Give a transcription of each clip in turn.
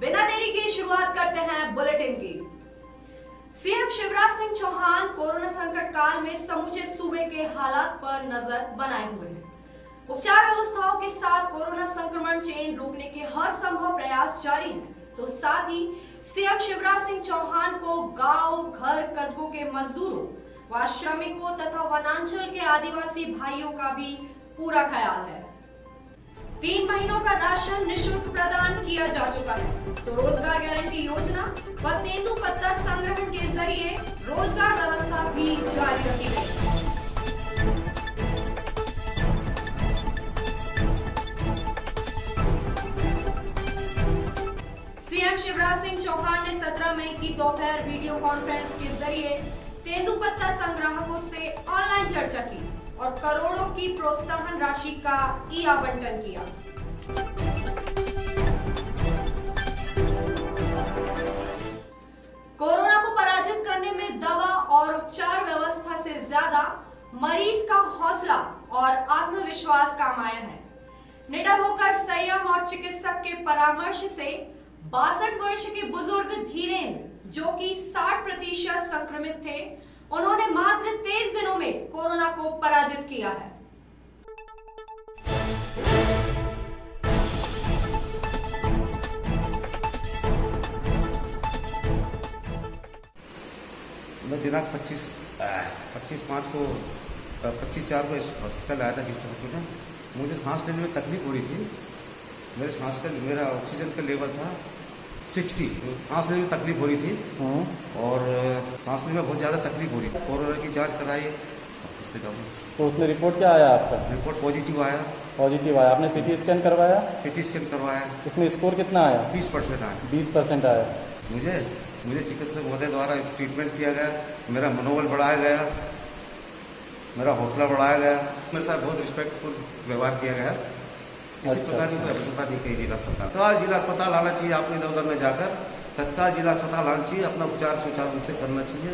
बिना देरी की शुरुआत करते हैं बुलेटिन की। सीएम शिवराज सिंह चौहान कोरोना संकट काल में समूचे सूबे के हालात पर नजर बनाए हुए हैं। उपचार व्यवस्थाओं के साथ कोरोना संक्रमण चेन रोकने के हर संभव प्रयास जारी हैं। तो साथ ही सीएम शिवराज सिंह चौहान को गांव, घर, कस्बों के मजदूरों व श्रमिकों तथा वनांचल के आदिवासी भाइयों का भी पूरा ख्याल है। 3 महीनों का राशन निःशुल्क प्रदान किया जा चुका है, तो रोजगार गारंटी योजना व तेंदुपत्ता संग्रहण के जरिए रोजगार व्यवस्था भी जारी रखी गई। सीएम शिवराज सिंह चौहान ने 17 मई की दोपहर वीडियो कॉन्फ्रेंस के जरिए तेंदुपत्ता संग्राहकों से ऑनलाइन चर्चा की और करोड़ों की प्रोत्साहन राशि का आवंटन किया। कोरोना को पराजित करने में दवा और उपचार व्यवस्था से ज्यादा मरीज का हौसला और आत्मविश्वास काम आया है। निडर होकर संयम और चिकित्सक के परामर्श से 62 वर्ष के बुजुर्ग धीरेन्द्र, जो कि 60% संक्रमित थे, उन्होंने मात्र 23 दिनों में कोरोना को पराजित किया है। मैं दिनांक 25/5 को 25/4 को इस हॉस्पिटल आया था डिस्ट्रिक्ट हॉस्पिटल। मुझे सांस लेने में तकलीफ हो रही थी। मेरा ऑक्सीजन का लेवल था 60, तो सांस लेने में तकलीफ हो रही थी और सांस लेने में बहुत ज़्यादा तकलीफ हो रही थी। कोरोना की जांच कराई तो उसमें रिपोर्ट क्या आया आपका? रिपोर्ट पॉजिटिव आया। पॉजिटिव आया। आपने सीटी स्कैन करवाया? सीटी स्कैन करवाया। उसमें स्कोर कितना आया? 20% आया। 20% आया। मुझे चिकित्सक महोदय द्वारा ट्रीटमेंट किया गया, मेरा मनोबल बढ़ाया गया, मेरा हौसला बढ़ाया गया, मेरे साथ बहुत रिस्पेक्टफुल व्यवहार किया गया। इसी प्रकार की कोई अभिज्ञता नहीं कही जिला अस्पताल। तत्काल जिला अस्पताल आना चाहिए, आपको इधर उधर में जाकर तत्काल जिला अस्पताल आना चाहिए, अपना उपचार सुचारू रूप से करना चाहिए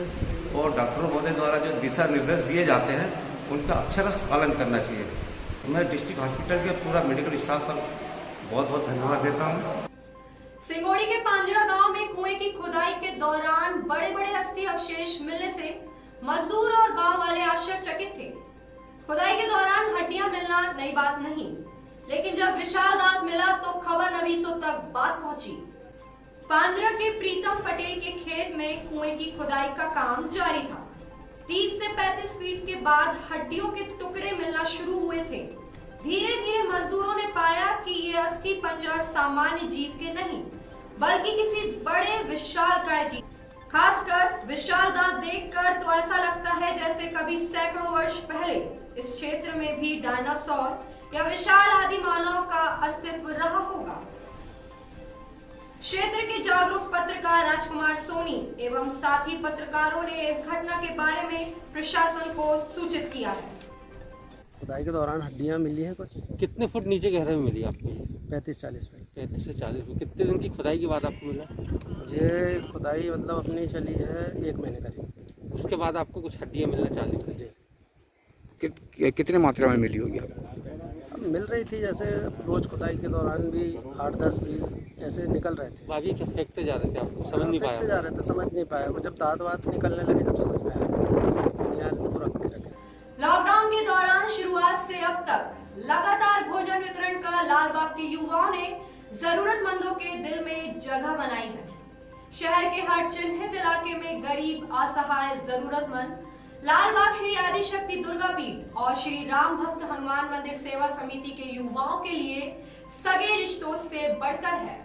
और डॉक्टरों महोदय द्वारा जो दिशा निर्देश दिए जाते हैं उनका अक्षरश पालन करना चाहिए। मैं डिस्ट्रिक्ट हॉस्पिटल के पूरा मेडिकल स्टाफ का बहुत बहुत धन्यवाद देता हूँ। सिंगोड़ी के पांजरा गांव में कुएं की खुदाई के दौरान बड़े बड़े अस्थि अवशेष मिलने से मजदूर और गांव वाले आश्चर्यचकित थे। खुदाई के दौरान हड्डियां मिलना नई बात नहीं, लेकिन जब विशाल दांत मिला तो खबर नवीसों तक बात पहुंची। पांजरा के प्रीतम पटेल के खेत में कुएं की खुदाई का काम जारी था। 30 से 35 फीट के बाद हड्डियों के टुकड़े मिलना शुरू हुए थे। धीरे धीरे मजदूरों ने पाया कि ये अस्थि पंजर सामान्य जीव के नहीं, बल्कि किसी बड़े विशालकाय जीव। खासकर विशाल दांत देखकर तो ऐसा लगता है जैसे कभी सैकड़ों वर्ष पहले इस क्षेत्र में भी डायनासोर या विशाल आदि मानव का अस्तित्व रहा होगा। क्षेत्र के जागरूक पत्रकार राजकुमार सोनी एवं साथी पत्रकारों ने इस घटना के बारे में प्रशासन को सूचित किया है। खुदाई के दौरान हड्डियां मिली हैं कुछ। कितने फुट नीचे गहराई में मिली आपको? 35-40 फीट। 35 से 40 फुट। कितने दिन की खुदाई के बाद आपको मिला? ये खुदाई मतलब अपनी चली है 1 महीने करीब। उसके बाद आपको कुछ हड्डियां मिलना चालू हुई? जी। कितने मात्रा में मिली होगी आपको? अब मिल रही थी, जैसे रोज खुदाई के दौरान भी 8, 10, 20 ऐसे निकल रहे थे। बाकी क्या फेंकते जा रहे थे? आपको समझ नहीं पाया? फेंकते जा रहे थे, समझ नहीं पाया। वो जब दांत वात निकलने लगे तब समझ में आया यार इनको रख के रखे। लॉकडाउन के दौरान शुरुआत से अब तक लगातार भोजन वितरण का लालबाग के युवाओं ने जरूरतमंदों के दिल में जगह बनाई है। शहर के हर चिन्हित इलाके में गरीब, असहाय, जरूरतमंद लालबाग श्री आदिशक्ति दुर्गा पीठ और श्री राम भक्त हनुमान मंदिर सेवा समिति के युवाओं के लिए सगे रिश्तों से बढ़कर है।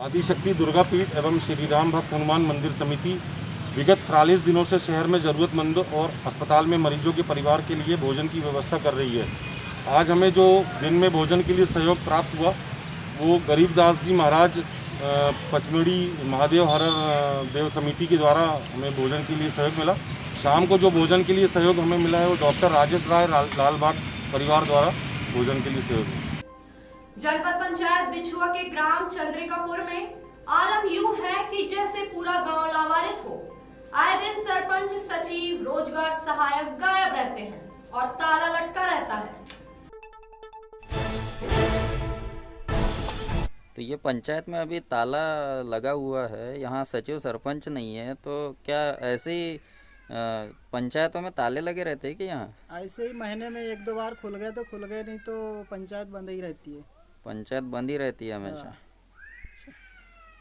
आदिशक्ति दुर्गा पीठ एवं श्री राम भक्त हनुमान मंदिर समिति विगत 43 दिनों से शहर में ज़रूरतमंद और अस्पताल में मरीजों के परिवार के लिए भोजन की व्यवस्था कर रही है। आज हमें जो दिन में भोजन के लिए सहयोग प्राप्त हुआ वो गरीबदास जी महाराज पचमेड़ी महादेव हरर देव समिति के द्वारा हमें भोजन के लिए सहयोग मिला। शाम को जो भोजन के लिए सहयोग हमें मिला है वो डॉक्टर राजेश राय लालबाग परिवार द्वारा भोजन के लिए सहयोग मिला। जनपद पंचायत बिछुआ के ग्राम चंद्रिकापुर में आलम यूं है कि जैसे पूरा गांव लावारिस हो। आए दिन सरपंच, सचिव, रोजगार सहायक गायब रहते हैं और ताला लटका रहता है। तो ये पंचायत में अभी ताला लगा हुआ है, यहाँ सचिव सरपंच नहीं है, तो क्या ऐसे ही पंचायतों में ताले लगे रहते हैं कि यहाँ? ऐसे ही महीने में 1-2 बार खुल गए तो खुल गए, नहीं तो पंचायत बंद ही रहती है। पंचायत बंद ही रहती है हमेशा।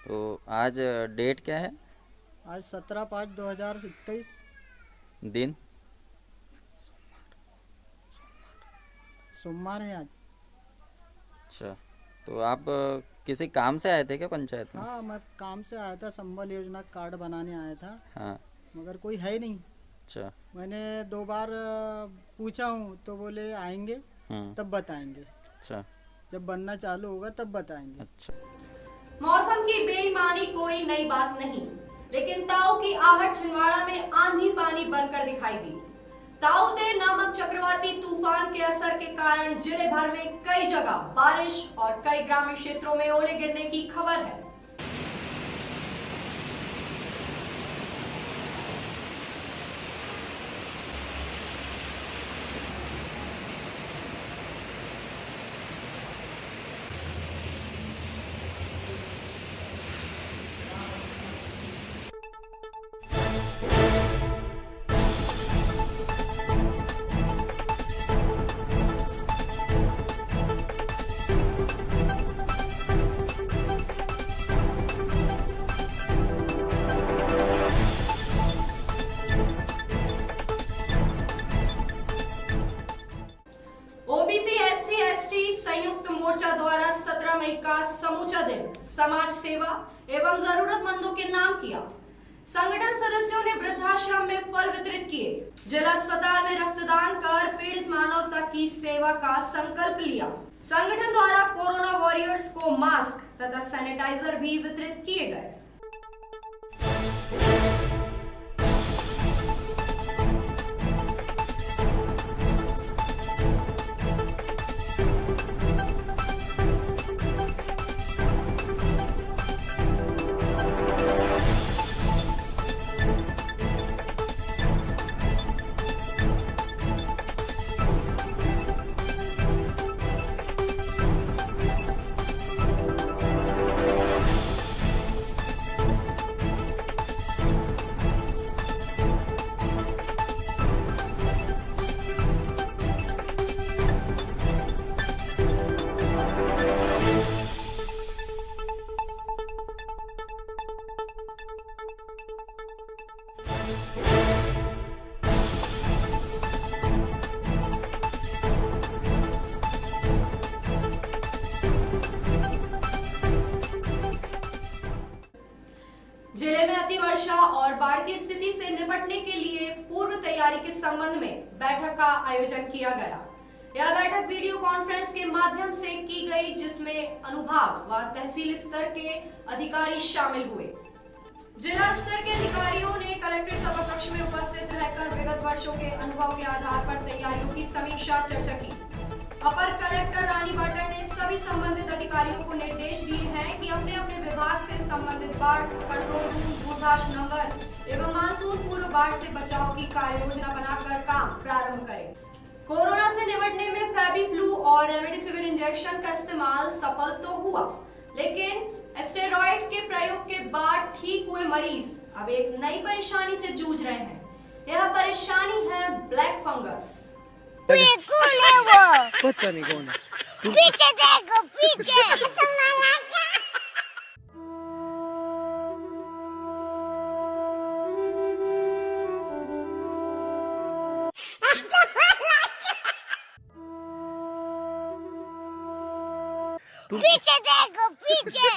तो आज डेट क्या है? आज 17/5/2021 दिन सोमवार है आज। अच्छा, तो आप किसी काम से आए थे क्या पंचायत में? हाँ, मैं काम से आया था, संबल योजना कार्ड बनाने आया था। हाँ। मगर कोई है नहीं। अच्छा। मैंने 2 बार पूछा हूँ तो बोले आएंगे तब बताएंगे। अच्छा। जब बनना चालू होगा तब बताएंगे। अच्छा। मौसम की बेईमानी कोई नई बात नहीं, लेकिन ताऊ की आहट छिंदवाड़ा में आंधी पानी बनकर दिखाई दी। ताऊ-ते नामक चक्रवाती तूफान के असर के कारण जिले भर में कई जगह बारिश और कई ग्रामीण क्षेत्रों में ओले गिरने की खबर है। ओबीसी एससी एसटी संयुक्त मोर्चा द्वारा 17 मई का समूचा दिन समाज सेवा एवं जरूरतमंदों के नाम किया। संगठन सदस्यों ने वृद्धाश्रम में फल वितरित किए, जिला अस्पताल में रक्तदान कर पीड़ित मानवता की सेवा का संकल्प लिया। संगठन द्वारा कोरोना वॉरियर्स को मास्क तथा सैनिटाइजर भी वितरित किए गए। जिले में अतिवर्षा और बाढ़ की स्थिति से निपटने के लिए पूर्व तैयारी के संबंध में बैठक का आयोजन किया गया। यह बैठक वीडियो कॉन्फ्रेंस के माध्यम से की गई, जिसमें अनुभाग व तहसील स्तर के अधिकारी शामिल हुए। जिला स्तर के अधिकारियों ने कलेक्ट्रेट सभा कक्ष में उपस्थित रहकर विगत वर्षों के अनुभव के आधार पर तैयारियों की समीक्षा चर्चा की। अपर कलेक्टर रानी पाटन ने सभी संबंधित अधिकारियों को निर्देश दिए हैं कि अपने अपने विभाग से संबंधित बाढ़ कंट्रोल रूम, दूरभाष नंबर एवं मानसून पूर्व बाढ़ से बचाव की कार्य योजना बनाकर काम प्रारंभ करें। कोरोना से निपटने में फेबिफ्लू और रेमडेसिविर इंजेक्शन का इस्तेमाल सफल तो हुआ, लेकिन स्टेरॉइड के प्रयोग के बाद ठीक हुए मरीज अब एक नई परेशानी से जूझ रहे हैं। यह परेशानी है ब्लैक फंगस। कौन है वो? पता नहीं कौन है। पीछे देखो, पीछे। पीछे देखो, पीछे।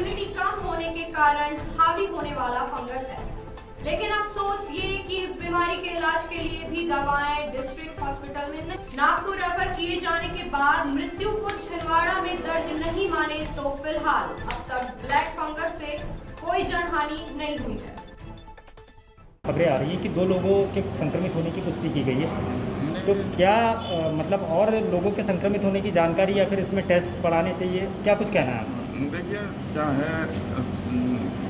इम्यूनिटी कम होने के कारण हावी होने वाला फंगस है। लेकिन अफसोस ये कि इस बीमारी के इलाज के लिए भी दवाएं डिस्ट्रिक्ट हॉस्पिटल में नागपुर रेफर किए जाने के बाद मृत्यु को छिंदवाड़ा में दर्ज नहीं माने तो फिलहाल अब तक ब्लैक फंगस से कोई जनहानि नहीं हुई है। खबरें आ रही हैं कि 2 लोगों के संक्रमित होने की पुष्टि की गई है, तो क्या मतलब और लोगों के संक्रमित होने की जानकारी या फिर इसमें टेस्ट बढ़ाने चाहिए, क्या कुछ कहना है आपका? देखिए क्या है,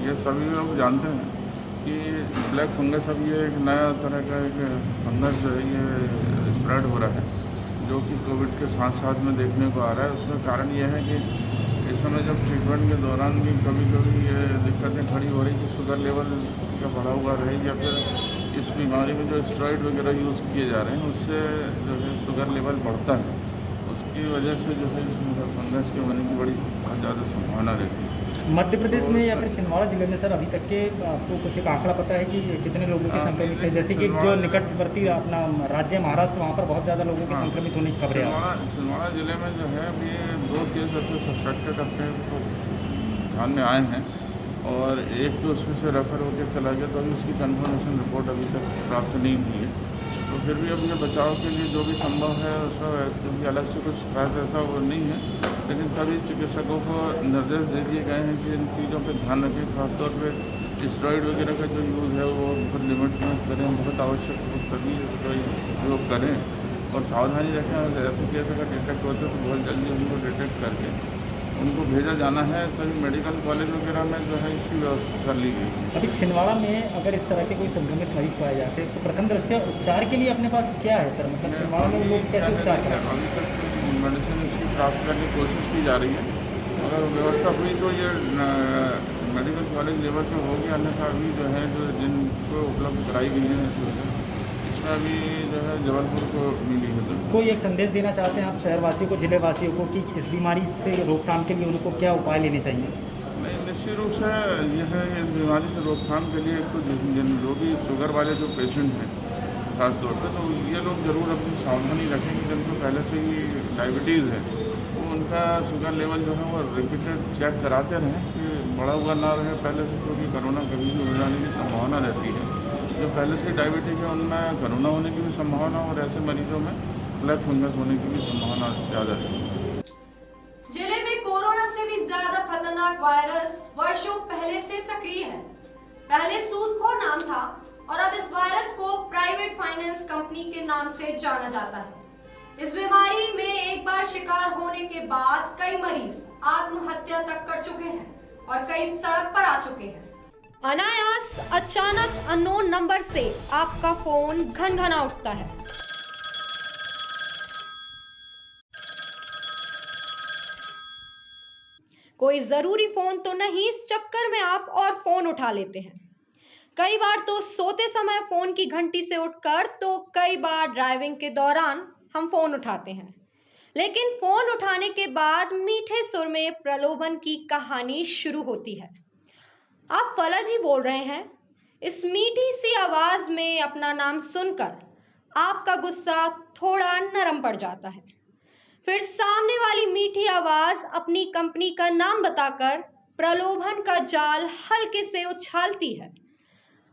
ये सभी लोग जानते हैं कि ब्लैक फंगस अब ये एक नया तरह का एक फंगस जो है ये स्प्रेड हो रहा है, जो कि कोविड के साथ साथ में देखने को आ रहा है। उसका कारण ये है कि इस समय जब ट्रीटमेंट के दौरान भी कभी कभी ये दिक्कतें खड़ी हो रही कि शुगर लेवल का बढ़ा हुआ रहे या फिर इस बीमारी में जो स्टेरॉइड वगैरह यूज़ किए जा रहे हैं उससे जो है शुगर लेवल बढ़ता है, उसकी वजह से जो है इसमें फंगस के होने की बड़ी बहुत ज़्यादा संभावना रहती है। मध्य प्रदेश में या फिर छिंदवाड़ा जिले में सर अभी तक के आपको कुछ एक आंकड़ा पता है कि कितने लोगों के संक्रमित हैं? जैसे कि जो निकटवर्ती अपना राज्य महाराष्ट्र, वहाँ पर बहुत ज़्यादा लोगों के संक्रमित होने की खबरें आ रही हैं। छिंदवाड़ा जिले में जो है अभी 2 केस ऐसे सस्पेक्टेड अपने ध्यान में आए हैं और एक तो उसमें से रेफर होकर चला गया, तो अभी उसकी कन्फर्मेशन रिपोर्ट अभी तक प्राप्त नहीं हुई है। तो फिर भी अब ये बचाव के लिए जो भी संभव है उसका क्योंकि अलग से कुछ खास ऐसा वो नहीं है, लेकिन सभी चिकित्सकों को निर्देश दे दिए गए हैं कि इन चीज़ों पर ध्यान रखें, खासतौर पर स्टेरॉइड वगैरह का जो यूज़ है वो बहुत लिमिट में करें, बहुत आवश्यक हो तभी उसका उपयोग करें और सावधानी रखें। और ऐसे केस अगर डिटेक्ट होते तो बहुत जल्दी उनको डिटेक्ट करके उनको भेजा जाना है। सभी मेडिकल कॉलेज वगैरह में जो है इसकी व्यवस्था कर ली गई। अभी छिंदवाड़ा में अगर इस तरह के कोई संक्रमित मरीज पाए जाते हैं तो प्रथम दृष्टया उपचार के लिए अपने पास क्या है सर, मतलब छिंदवाड़ा में लोग कैसे उपचार करें? अभी तक मेडिसिन इसकी प्राप्त करने की कोशिश की जा रही है, अगर व्यवस्था हुई तो ये मेडिकल कॉलेज लेवल पे होगी, अन्यथा अभी जो है जो जिनको उपलब्ध कराई गई है इसमें अभी जो है जबलपुर को मिली है। तो कोई एक संदेश देना चाहते हैं आप शहरवासियों को, जिले वासियों को कि इस बीमारी से रोकथाम के लिए उनको क्या उपाय लेने चाहिए? नहीं, निश्चित रूप से यह है इस बीमारी से रोकथाम के लिए तो जो भी शुगर वाले जो पेशेंट हैं खास तौर पर, तो ये लोग ज़रूर अपनी सावधानी रखें कि जिनको पहले से ही डायबिटीज़ है वो उनका शुगर लेवल जो है वो रिपीटेड चेक कराते रहें कि बढ़ा हुआ ना रहे पहले से, क्योंकि कोरोना कभी भी हो जाने की संभावना रहती है। जो पहले से डायबिटीज है उनमें कोरोना होने की भी संभावना और ऐसे मरीजों में ब्लैक फंगस होने की भी संभावना ज़्यादा है। जिले में कोरोना से भी ज्यादा खतरनाक वायरस वर्षों पहले से सक्रिय है। पहले सूदखोर नाम था और अब इस वायरस को प्राइवेट फाइनेंस कंपनी के नाम से जाना जाता है। इस बीमारी में एक बार शिकार होने के बाद कई मरीज आत्महत्या तक कर चुके हैं और कई सड़क पर आ चुके हैं। अनायास अचानक अननोन नंबर से आपका फोन घनघना उठता है। कोई जरूरी फोन तो नहीं, इस चक्कर में आप और फोन उठा लेते हैं। कई बार तो सोते समय फोन की घंटी से उठकर, तो कई बार ड्राइविंग के दौरान हम फोन उठाते हैं। लेकिन फोन उठाने के बाद मीठे सुर में प्रलोभन की कहानी शुरू होती है। आप फला जी बोल रहे हैं। इस मीठी सी आवाज में अपना नाम सुनकर आपका गुस्सा थोड़ा नरम पड़ जाता है। फिर सामने वाली मीठी आवाज अपनी कंपनी का नाम बताकर प्रलोभन का जाल हल्के से उछालती है।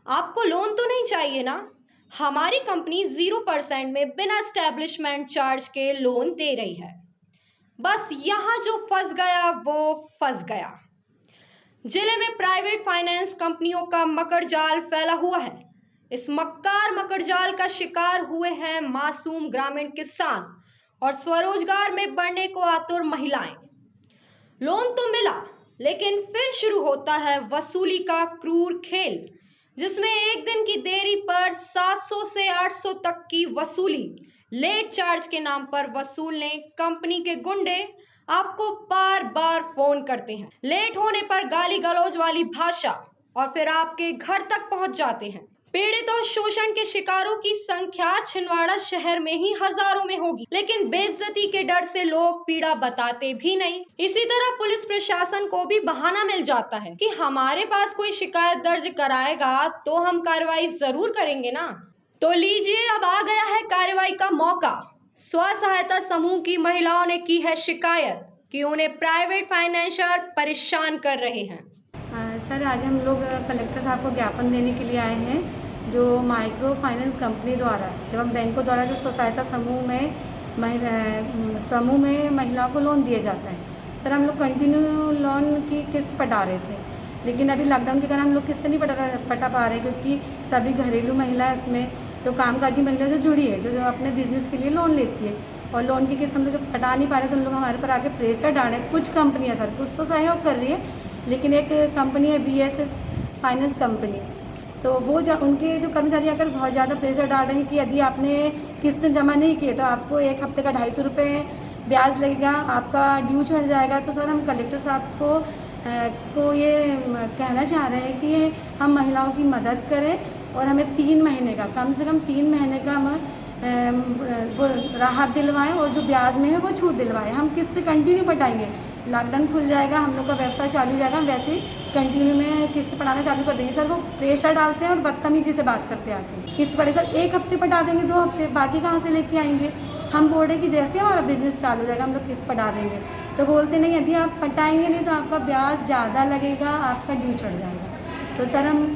आपको लोन तो नहीं चाहिए ना? हमारी कंपनी 0% में बिना एस्टेब्लिशमेंट चार्ज के लोन दे रही है। बस यहाँ जो फंस गया वो फंस गया। जिले में प्राइवेट फाइनेंस कंपनियों का मकर जाल फैला हुआ है। इस मक्कार मकर जाल का शिकार हुए हैं मासूम ग्रामीण किसान और स्वरोजगार में बढ़ने को आतुर महिलाएं। लोन तो मिला, लेकिन फिर शुरू होता है वसूली का क्रूर खेल, जिसमें एक दिन की देरी पर 700 से 800 तक की वसूली लेट चार्ज के नाम पर वसूलने कंपनी के गुंडे आपको बार बार फोन करते हैं। लेट होने पर गाली गलौज वाली भाषा और फिर आपके घर तक पहुंच जाते हैं। पीड़ित और शोषण के शिकारों की संख्या छिंदवाड़ा शहर में ही हजारों में होगी, लेकिन बेइज्जती के डर से लोग पीड़ा बताते भी नहीं। इसी तरह पुलिस प्रशासन को भी बहाना मिल जाता है कि हमारे पास कोई शिकायत दर्ज कराएगा तो हम कार्रवाई जरूर करेंगे ना। तो लीजिए, अब आ गया है कार्रवाई का मौका। स्व सहायता समूह की महिलाओं ने की है शिकायत कि उन्हें प्राइवेट फाइनेंसर परेशान कर रहे हैं। सर, आज हम लोग कलेक्टर साहब को ज्ञापन देने के लिए आए हैं। जो माइक्रो फाइनेंस कंपनी द्वारा एवं बैंकों द्वारा जो स्वसहायता समूह में महिलाओं को लोन दिए जाता है, सर हम लोग कंटिन्यू लोन की किस्त पटा रहे थे, लेकिन अभी लॉकडाउन के कारण हम लोग किस्त नहीं पटा पा रहे, क्योंकि सभी घरेलू महिला इसमें तो कामकाजी महिला जो जुड़ी है, जो अपने बिजनेस के लिए लोन लेती है, और लोन की किस्त हम लोग जब पटा नहीं पा रहे तो उन लोग हमारे पर आके प्रेशर डाल रहे हैं। कुछ कंपनियाँ सर कुछ तो सहयोग कर रही है, लेकिन एक कंपनी है BSS फाइनेंस कंपनी, तो वो उनके जो कर्मचारी आकर बहुत ज़्यादा प्रेशर डाल रहे हैं कि यदि आपने किस्त जमा नहीं किए तो आपको एक हफ्ते का 250 रुपये ब्याज लगेगा, आपका ड्यू चढ़ जाएगा। तो सर हम कलेक्टर साहब को ये कहना चाह रहे हैं कि हम महिलाओं की मदद करें और हमें 3 महीने का कम से कम 3 महीने का वो राहत दिलवाएं और जो ब्याज में है वो छूट दिलवाएं। हम किस्त कंटिन्यू पटाएंगे, लॉकडाउन खुल जाएगा, हम लोग का व्यवसाय चालू हो जाएगा, हम वैसे ही कंटिन्यू में किस्त पटाना चालू कर देंगे। सर वो प्रेशर डालते हैं और बदतमीजी से बात करते हैं आके। किस्त पड़े सर 1 हफ्ते पटा देंगे, 2 हफ्ते, बाकी कहाँ से लेके आएंगे। हम बोल रहे कि जैसे हमारा बिजनेस चालू हो जाएगा हम लोग किस्त पटा देंगे, तो बोलते नहीं यदि आप पटाएंगे नहीं तो आपका ब्याज ज़्यादा लगेगा, आपका ड्यू चढ़ जाएगा। तो सर हम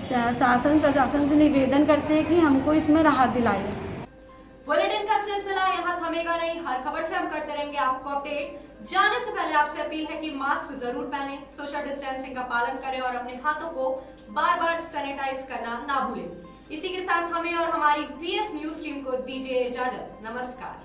शासन प्रशासन से निवेदन करते हैं कि हमको इसमें राहत दिलाइए। बुलेटिन का सिलसिला यहाँ थमेगा नहीं, हर खबर से हम करते रहेंगे आपको अपडेट। जाने से पहले आपसे अपील है कि मास्क जरूर पहने, सोशल डिस्टेंसिंग का पालन करें और अपने हाथों को बार बार सैनिटाइज करना ना भूलें। इसी के साथ हमें और हमारी VS न्यूज टीम को दीजिए इजाजत। नमस्कार।